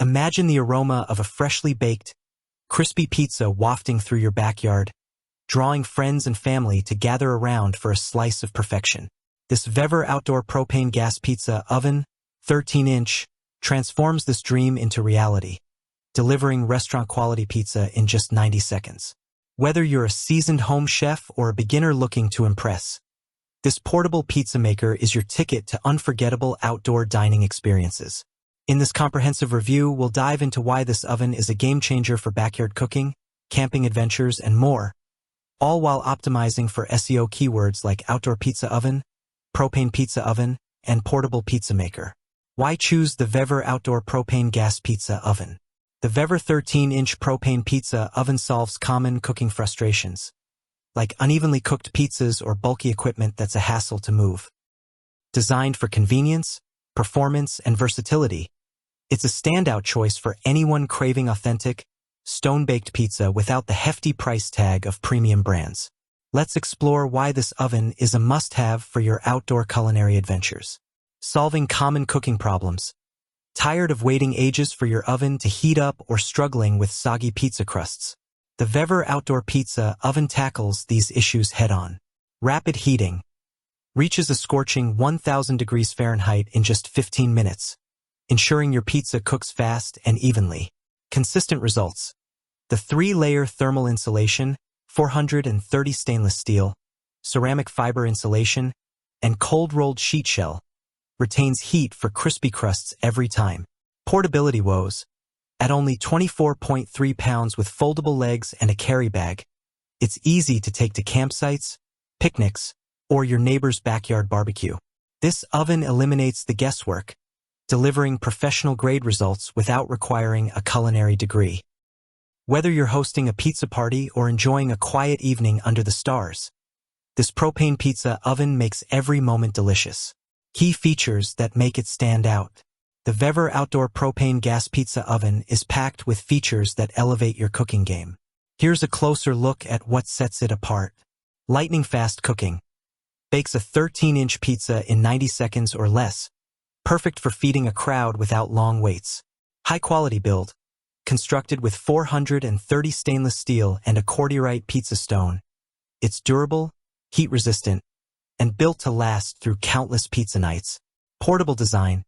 Imagine the aroma of a freshly baked, crispy pizza wafting through your backyard, drawing friends and family to gather around for a slice of perfection. This Vevor outdoor propane gas pizza oven, 13-inch, transforms this dream into reality, delivering restaurant-quality pizza in just 90 seconds. Whether you're a seasoned home chef or a beginner looking to impress, this portable pizza maker is your ticket to unforgettable outdoor dining experiences. In this comprehensive review, we'll dive into why this oven is a game-changer for backyard cooking, camping adventures, and more, all while optimizing for SEO keywords like outdoor pizza oven, propane pizza oven, and portable pizza maker. Why choose the Vevor outdoor propane gas pizza oven? The Vevor 13-inch propane pizza oven solves common cooking frustrations, like unevenly cooked pizzas or bulky equipment that's a hassle to move. Designed for convenience, performance, and versatility, it's a standout choice for anyone craving authentic, stone-baked pizza without the hefty price tag of premium brands. Let's explore why this oven is a must-have for your outdoor culinary adventures. Solving common cooking problems. Tired of waiting ages for your oven to heat up or struggling with soggy pizza crusts? The Vevor outdoor pizza oven tackles these issues head-on. Rapid heating. Reaches a scorching 1,000 degrees Fahrenheit in just 15 minutes, ensuring your pizza cooks fast and evenly. Consistent results. The 3-layer thermal insulation, 430 stainless steel, ceramic fiber insulation, and cold-rolled sheet shell retains heat for crispy crusts every time. Portability woes. At only 24.3 pounds with foldable legs and a carry bag, it's easy to take to campsites, picnics, or your neighbor's backyard barbecue. This oven eliminates the guesswork, delivering professional-grade results without requiring a culinary degree. Whether you're hosting a pizza party or enjoying a quiet evening under the stars, this propane pizza oven makes every moment delicious. Key features that make it stand out. The Vevor outdoor propane gas pizza oven is packed with features that elevate your cooking game. Here's a closer look at what sets it apart. Lightning-fast cooking. Bakes a 13-inch pizza in 90 seconds or less, perfect for feeding a crowd without long waits. High-quality build. Constructed with 430 stainless steel and a cordierite pizza stone, it's durable, heat-resistant, and built to last through countless pizza nights. Portable design.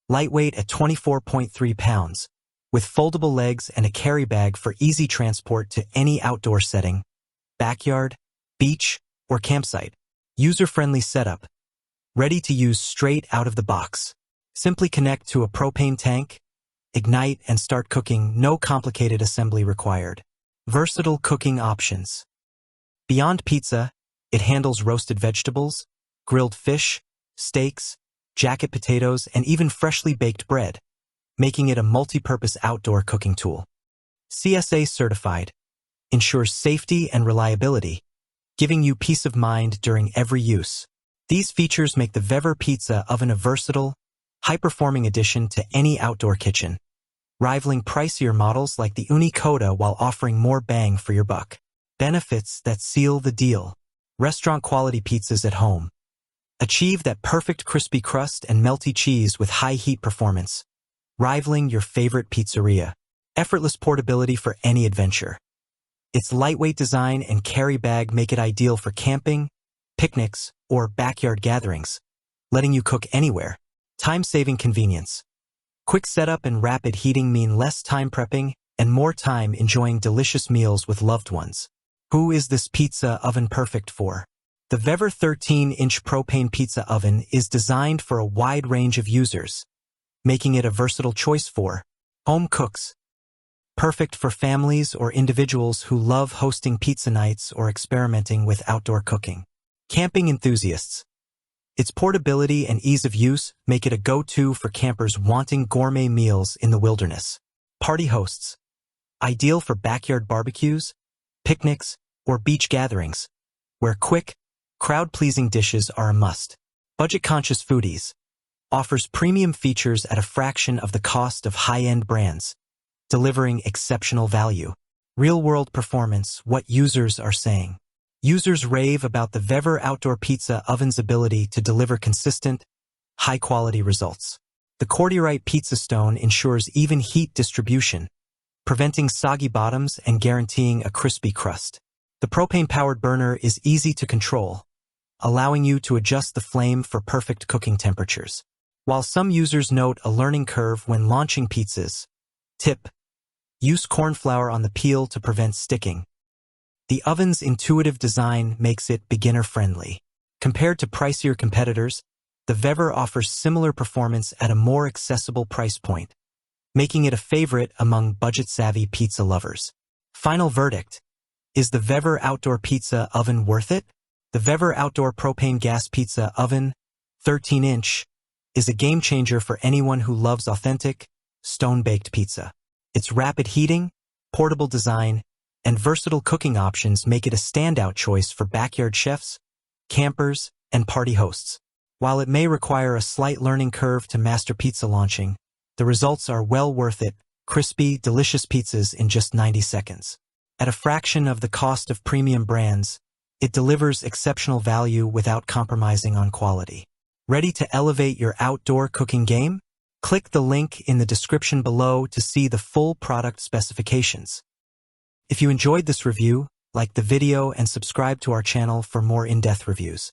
Lightweight at 24.3 pounds, with foldable legs and a carry bag for easy transport to any outdoor setting, backyard, beach, or campsite. User-friendly setup. Ready to use straight out of the box. Simply connect to a propane tank, ignite, and start cooking. No complicated assembly required. Versatile cooking options. Beyond pizza, it handles roasted vegetables, grilled fish, steaks, jacket potatoes, and even freshly baked bread, making it a multi-purpose outdoor cooking tool. CSA-certified. Ensures safety and reliability, giving you peace of mind during every use. These features make the Vevor pizza oven a versatile, high-performing addition to any outdoor kitchen, rivaling pricier models like the Unicoda while offering more bang for your buck. Benefits that seal the deal. Restaurant-quality pizzas at home. Achieve that perfect crispy crust and melty cheese with high heat performance, rivaling your favorite pizzeria. Effortless portability for any adventure. Its lightweight design and carry bag make it ideal for camping, picnics, or backyard gatherings, letting you cook anywhere. Time-saving convenience. Quick setup and rapid heating mean less time prepping and more time enjoying delicious meals with loved ones. Who is this pizza oven perfect for? The Vevor 13-inch propane pizza oven is designed for a wide range of users, making it a versatile choice for home cooks. Perfect for families or individuals who love hosting pizza nights or experimenting with outdoor cooking. Camping enthusiasts. Its portability and ease of use make it a go-to for campers wanting gourmet meals in the wilderness. Party hosts. Ideal for backyard barbecues, picnics, or beach gatherings, where quick, crowd-pleasing dishes are a must. Budget-conscious foodies. Offers premium features at a fraction of the cost of high-end brands, delivering exceptional value. Real-world performance, what users are saying. Users rave about the Vevor outdoor pizza oven's ability to deliver consistent, high-quality results. The Cordierite pizza stone ensures even heat distribution, preventing soggy bottoms and guaranteeing a crispy crust. The propane-powered burner is easy to control, allowing you to adjust the flame for perfect cooking temperatures. While some users note a learning curve when launching pizzas, tip: use corn flour on the peel to prevent sticking. The oven's intuitive design makes it beginner-friendly. Compared to pricier competitors, the Vevor offers similar performance at a more accessible price point, making it a favorite among budget-savvy pizza lovers. Final verdict: is the Vevor Outdoor Pizza Oven worth it? The Vevor Outdoor Propane Gas Pizza Oven, 13-inch, is a game-changer for anyone who loves authentic, stone-baked pizza. Its rapid heating, portable design, and versatile cooking options make it a standout choice for backyard chefs, campers, and party hosts. While it may require a slight learning curve to master pizza launching, the results are well worth it: crispy, delicious pizzas in just 90 seconds. At a fraction of the cost of premium brands, it delivers exceptional value without compromising on quality. Ready to elevate your outdoor cooking game? Click the link in the description below to see the full product specifications. If you enjoyed this review, like the video and subscribe to our channel for more in-depth reviews.